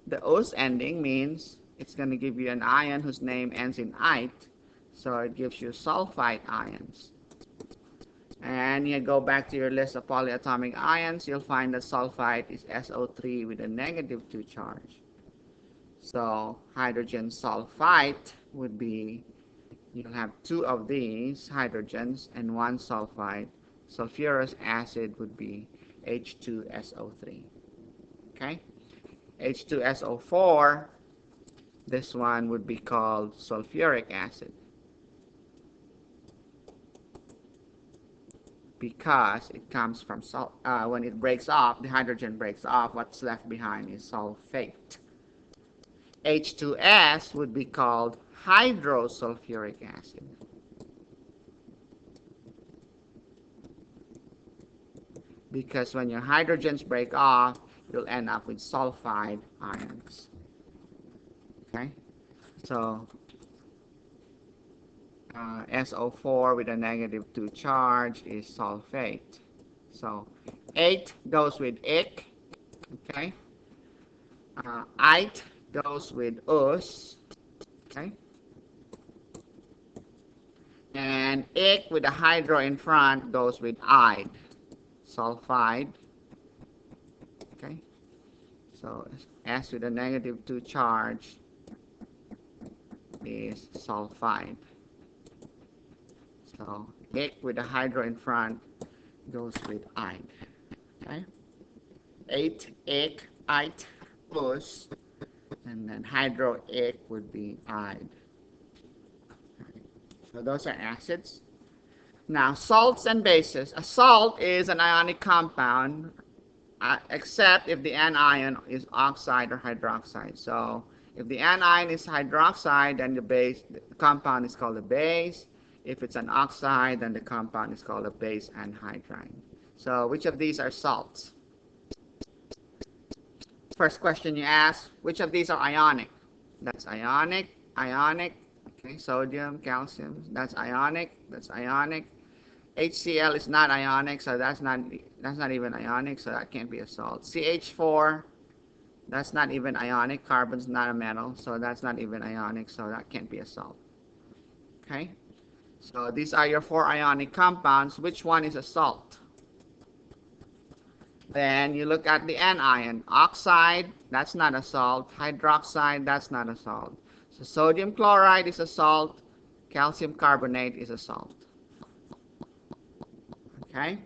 the ose ending means it's going to give you an ion whose name ends in ite, so it gives you sulfite ions. And you go back to your list of polyatomic ions, you'll find that sulfite is SO3 with a -2 charge. So hydrogen sulfite would be, you'll have 2 of these hydrogens and 1 sulfite. Sulfurous acid would be H2SO3. Okay? H2SO4, this one would be called sulfuric acid, because it comes from when it breaks off, the hydrogen breaks off, what's left behind is sulfate. H2S would be called hydrosulfuric acid, because when your hydrogens break off, you'll end up with sulfide ions. Okay, So SO4 with a -2 charge is sulfate. So 8 goes with ick, okay? Ite goes with us, okay? And ick with a hydro in front goes with ide, sulfide, okay? So S with a -2 charge is sulfide. So ick with a hydro in front goes with ide, okay? 8 ick, ite, us, and then hydro ick would be ide. So those are acids. Now, salts and bases. A salt is an ionic compound, except if the anion is oxide or hydroxide. So if the anion is hydroxide, then the compound is called a base. If it's an oxide, then the compound is called a base anhydride. So which of these are salts? First question you ask, which of these are ionic? That's ionic, ionic. Okay, sodium, calcium, that's ionic, that's ionic. HCl is not ionic, so that's not even ionic, so that can't be a salt. CH4, that's not even ionic. Carbon's not a metal, so that's not even ionic, so that can't be a salt. Okay? So these are your 4 ionic compounds. Which one is a salt? Then you look at the anion. Oxide, that's not a salt. Hydroxide, that's not a salt. So sodium chloride is a salt. Calcium carbonate is a salt. Okay?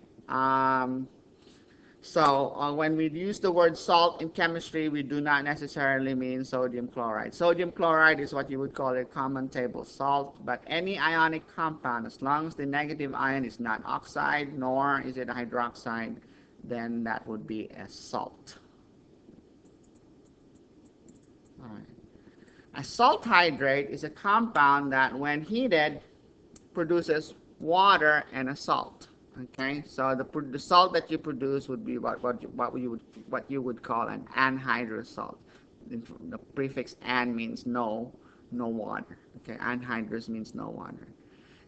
So when we use the word salt in chemistry, we do not necessarily mean sodium chloride. Sodium chloride is what you would call a common table salt, but any ionic compound, as long as the negative ion is not oxide, nor is it a hydroxide, then that would be a salt. All right. A salt hydrate is a compound that, when heated, produces water and a salt. Okay, so the salt that you produce would be what you would call an anhydrous salt. The prefix "an" means no water. Okay, anhydrous means no water.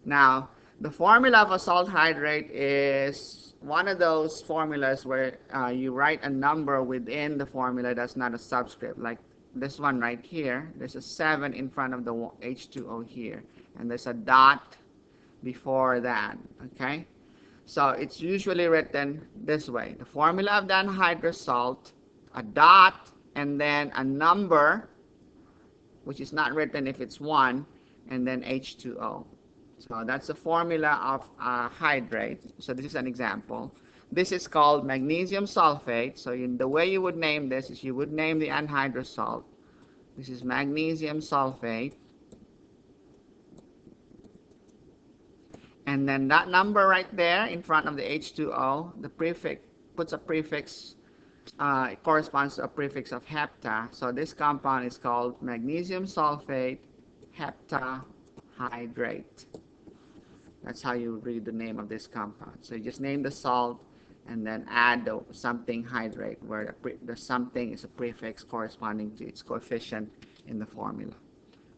Now, the formula of a salt hydrate is one of those formulas where you write a number within the formula that's not a subscript, like this one right here. There's a 7 in front of the H2O here, and there's a dot before that. Okay, so it's usually written this way: the formula of the anhydrous salt, a dot, and then a number, which is not written if it's 1, and then H2O. So that's the formula of hydrate. So this is an example. This is called magnesium sulfate. So the way you would name this is you would name the anhydrous salt. This is magnesium sulfate. And then that number right there in front of the H2O, the prefix puts a prefix, it corresponds to a prefix of hepta. So this compound is called magnesium sulfate heptahydrate. That's how you read the name of this compound. So you just name the salt and then add the something hydrate, where the something is a prefix corresponding to its coefficient in the formula.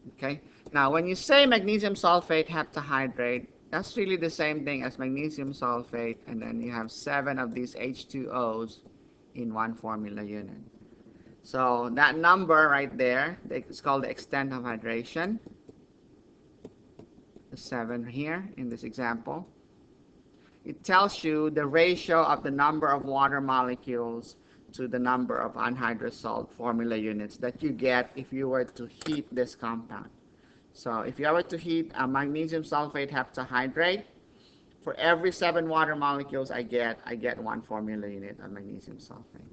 Okay? Now, when you say magnesium sulfate heptahydrate, that's really the same thing as magnesium sulfate, and then you have 7 of these H2Os in one formula unit. So that number right there, it's called the extent of hydration. The 7 here in this example. It tells you the ratio of the number of water molecules to the number of anhydrous salt formula units that you get if you were to heat this compound. So if you were to heat a magnesium sulfate heptahydrate, for every 7 water molecules I get 1 formula unit of magnesium sulfate.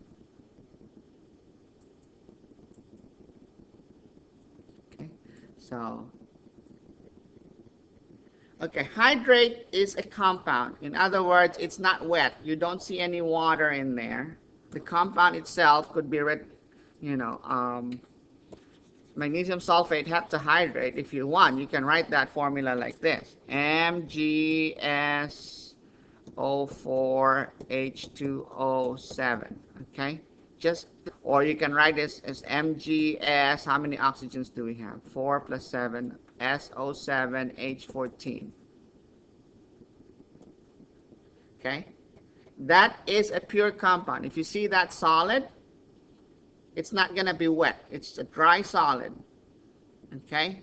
Okay, so hydrate is a compound. In other words, it's not wet. You don't see any water in there. The compound itself could be magnesium sulfate heptahydrate. If you want, you can write that formula like this: MgSO4H2O7. Okay, just, or you can write this as MgS. How many oxygens do we have? 4 plus 7, SO7, H14. Okay? That is a pure compound. If you see that solid, it's not going to be wet. It's a dry solid. Okay?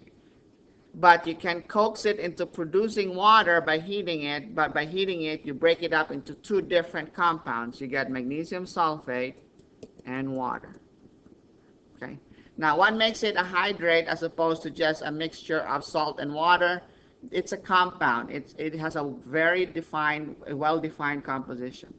But you can coax it into producing water by heating it. But by heating it, you break it up into two different compounds. You get magnesium sulfate and water. Okay? Now, what makes it a hydrate as opposed to just a mixture of salt and water? It's a compound. It has a very defined, a well-defined composition,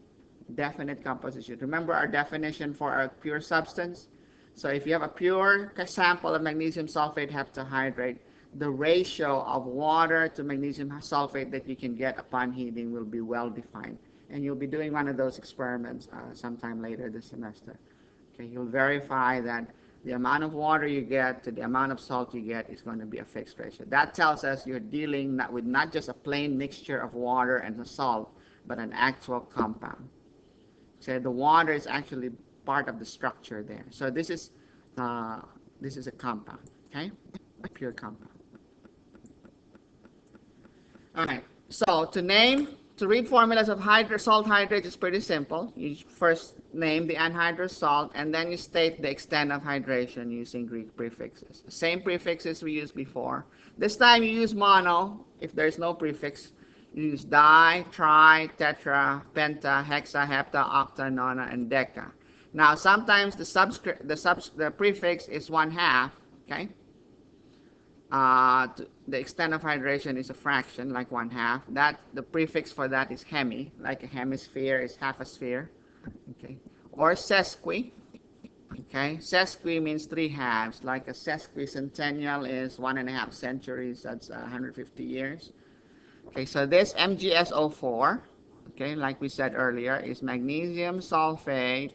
definite composition. Remember our definition for a pure substance? So if you have a pure sample of magnesium sulfate heptahydrate, the ratio of water to magnesium sulfate that you can get upon heating will be well defined. And you'll be doing one of those experiments sometime later this semester. Okay, you'll verify that the amount of water you get to the amount of salt you get is going to be a fixed ratio. That tells us you're dealing with not just a plain mixture of water and salt, but an actual compound. So the water is actually part of the structure there. So this is a compound, okay, a pure compound. All right. So to read formulas of salt hydrate is pretty simple. You first name the anhydrous salt, and then you state the extent of hydration using Greek prefixes. The same prefixes we used before. This time you use mono. If there's no prefix, you use di, tri, tetra, penta, hexa, hepta, octa, nona, and deca. Now sometimes the prefix is 1/2. Okay. The extent of hydration is a fraction, like 1/2. That the prefix for that is hemi, like a hemisphere is half a sphere. Okay, or sesqui. Okay, sesqui means 3/2, like a sesquicentennial is 1.5 centuries. That's 150 years. Okay, so this MgSO4, okay, like we said earlier, is magnesium sulfate.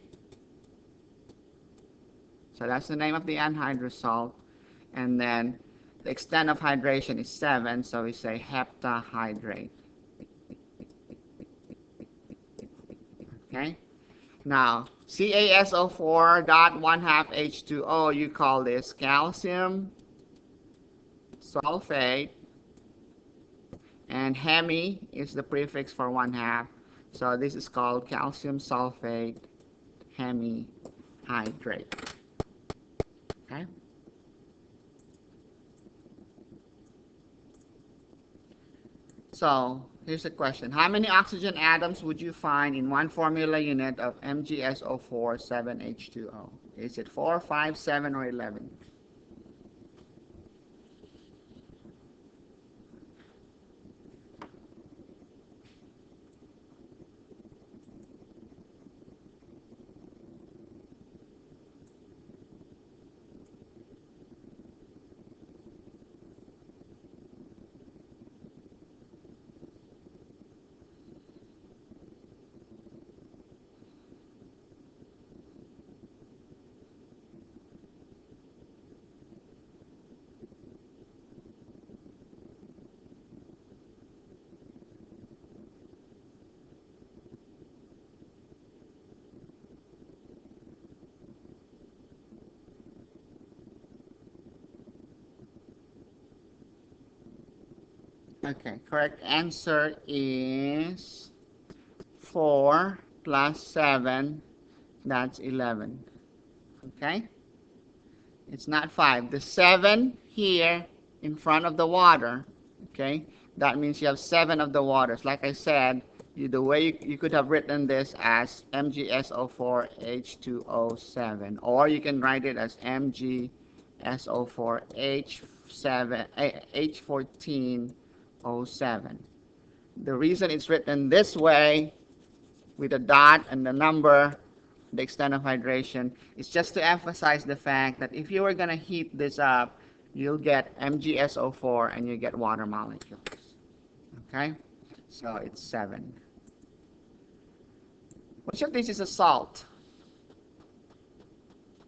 So that's the name of the anhydrous salt, and then the extent of hydration is 7, so we say heptahydrate. Okay? Now, CaSO4 dot 1/2 H2O, you call this calcium sulfate, and hemi is the prefix for 1/2. So this is called calcium sulfate hemihydrate. Okay? So here's a question. How many oxygen atoms would you find in one formula unit of MgSO4 7H2O? Is it 4, 5, 7, or 11? Okay, correct answer is 4 plus 7, that's 11. Okay? It's not 5. The 7 here in front of the water, okay, that means you have 7 of the waters. Like I said, the way you could have written this as MgSO4H2O7, or you can write it as MgSO4H7, H14O7. The reason it's written this way with a dot and the number, the extent of hydration, is just to emphasize the fact that if you were going to heat this up, you'll get MgSO4 and you get water molecules. Okay? So it's 7. Which of these is a salt?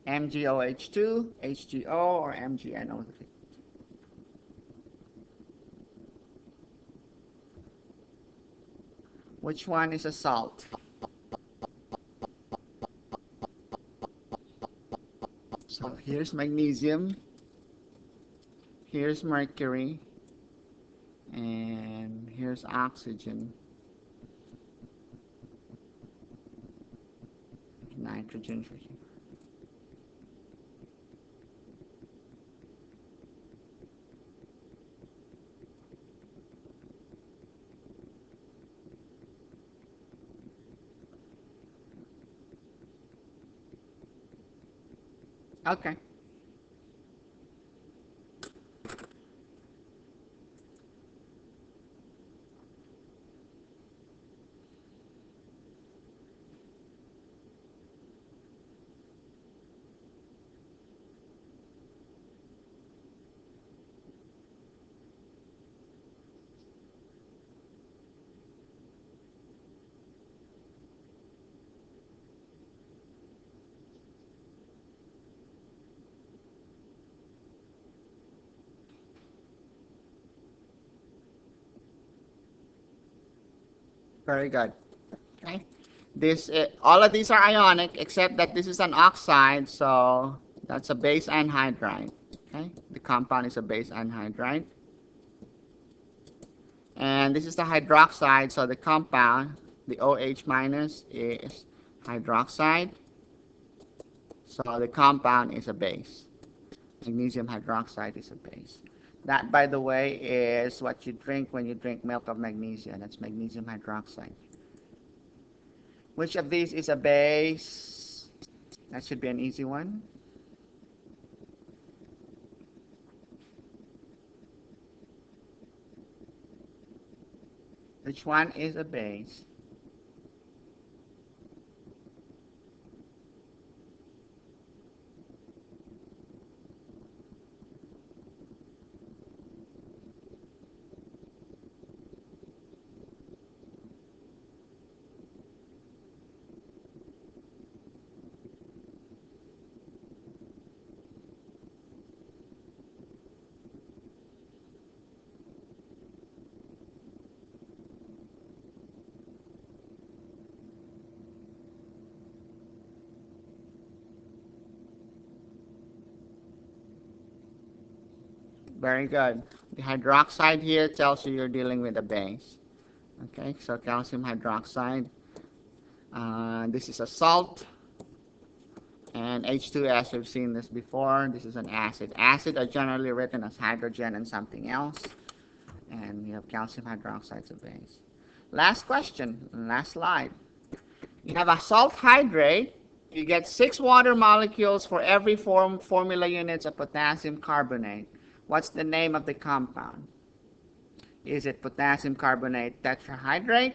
MgOH2, HgO, or MgNO3? Which one is a salt? here's magnesium, here's mercury, and here's oxygen, nitrogen for here. Okay. Very good. Okay. All of these are ionic except that this is an oxide, so that's a base anhydride. Okay. The compound is a base anhydride. And this is the hydroxide, so the compound, the OH minus, is hydroxide. So the compound is a base. Magnesium hydroxide is a base. That, by the way, is what you drink when you drink milk of magnesia. That's magnesium hydroxide. Which of these is a base? That should be an easy one. Which one is a base? Very good. The hydroxide here tells you you're dealing with a base. Okay, so calcium hydroxide. This is a salt. And H2S, we've seen this before. This is an acid. Acid are generally written as hydrogen and something else. And you have calcium hydroxide as a base. Last question, last slide. You have a salt hydrate. You get 6 water molecules for every 4 formula units of potassium carbonate. What's the name of the compound? Is it potassium carbonate tetrahydrate,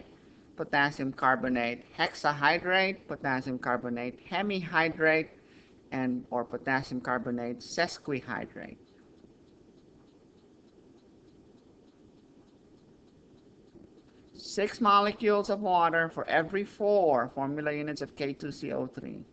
potassium carbonate hexahydrate, potassium carbonate hemihydrate, or potassium carbonate sesquihydrate? Six molecules of water for every 4 formula units of K2CO3.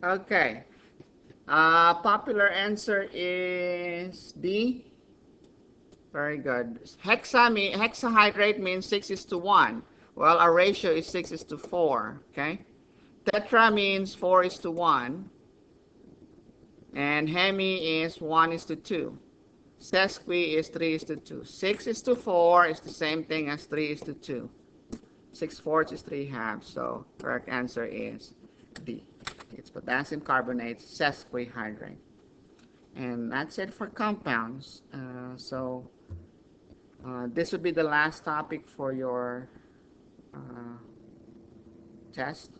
Okay. Popular answer is D. Very good. Hexahydrate means 6 is to 1. Well, our ratio is 6 is to 4. Okay. Tetra means 4 is to 1. And hemi is 1 is to 2. Sesqui is 3 is to 2. 6 is to 4 is the same thing as 3 is to 2. 6/4 is 3 halves. So correct answer is D. It's potassium carbonate sesquihydrate. And that's it for compounds. This would be the last topic for your test.